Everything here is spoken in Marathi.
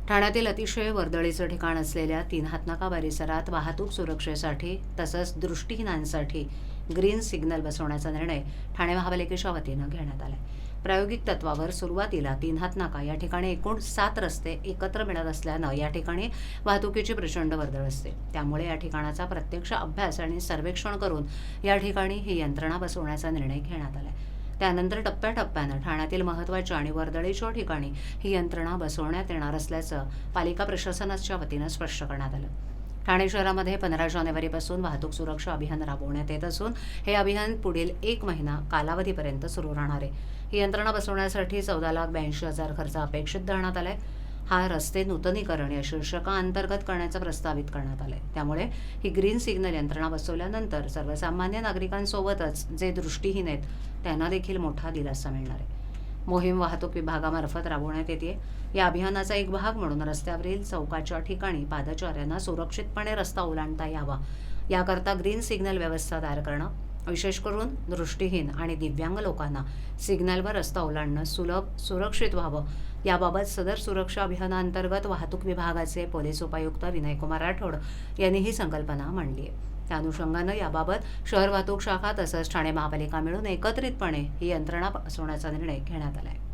ठाण्यातील अतिशय वर्दळीचं ठिकाण असलेल्या तीन हातनाका परिसरात वाहतूक सुरक्षेसाठी तसंच दृष्टीहीनांसाठी ग्रीन सिग्नल बसवण्याचा निर्णय ठाणे महापालिकेच्या वतीनं घेण्यात आला. प्रायोगिक तत्वावर सुरुवातीला तीन हातनाका या ठिकाणी एकूण 7 रस्ते एकत्र मिळत असल्यानं या ठिकाणी वाहतुकीची प्रचंड वर्दळ असते. त्यामुळे या ठिकाणाचा प्रत्यक्ष अभ्यास आणि सर्वेक्षण करून या ठिकाणी ही यंत्रणा बसवण्याचा निर्णय घेण्यात आला. त्यानंतर टप्प्याटप्प्यानं ठाण्यातील महत्त्वाच्या आणि वर्दळीच्या ठिकाणी ही यंत्रणा बसवण्यात येणार असल्याचं पालिका प्रशासनाच्या वतीनं स्पष्ट करण्यात आलं. ठाणे शहरामध्ये 15 जानेवारीपासून वाहतूक सुरक्षा अभियान राबवण्यात येत असून हे अभियान पुढील 1 महिना कालावधीपर्यंत सुरू राहणार आहे. ही यंत्रणा बसवण्यासाठी 14,82,000 खर्च अपेक्षित धरण्यात आलाय. हा रस्ते नूतनीकरण या शीर्षकाअंतर्गत करण्याचं प्रस्तावित करण्यात आलंय. त्यामुळे ही ग्रीन सिग्नल यंत्रणा बसवल्यानंतर सर्वसामान्य नागरिकांसोबतच जे दृष्टीहीन आहेत त्यांना देखील मोठा दिलासा मिळणार आहे. मोहीम वाहतूक विभागामार्फत राबवण्यात येते. या अभियानाचा एक भाग म्हणून रस्त्यावरील चौकाच्या ठिकाणी पादचाऱ्यांना सुरक्षितपणे रस्ता ओलांडता यावा याकरता ग्रीन सिग्नल व्यवस्था तयार करणं, विशेष करून दृष्टीहीन आणि दिव्यांग लोकांना सिग्नलवर रस्ता ओलांडणं सुलभ सुरक्षित व्हावं याबाबत सदर सुरक्षा अभियानांतर्गत वाहतूक विभागाचे पोलीस उपायुक्त विनयकुमार राठोड यांनी ही संकल्पना मांडली आहे. त्या अनुषंगानं याबाबत शहर वाहतूक शाखा तसंच ठाणे महापालिका मिळून एकत्रितपणे ही यंत्रणा बसवण्याचा निर्णय घेण्यात आला आहे.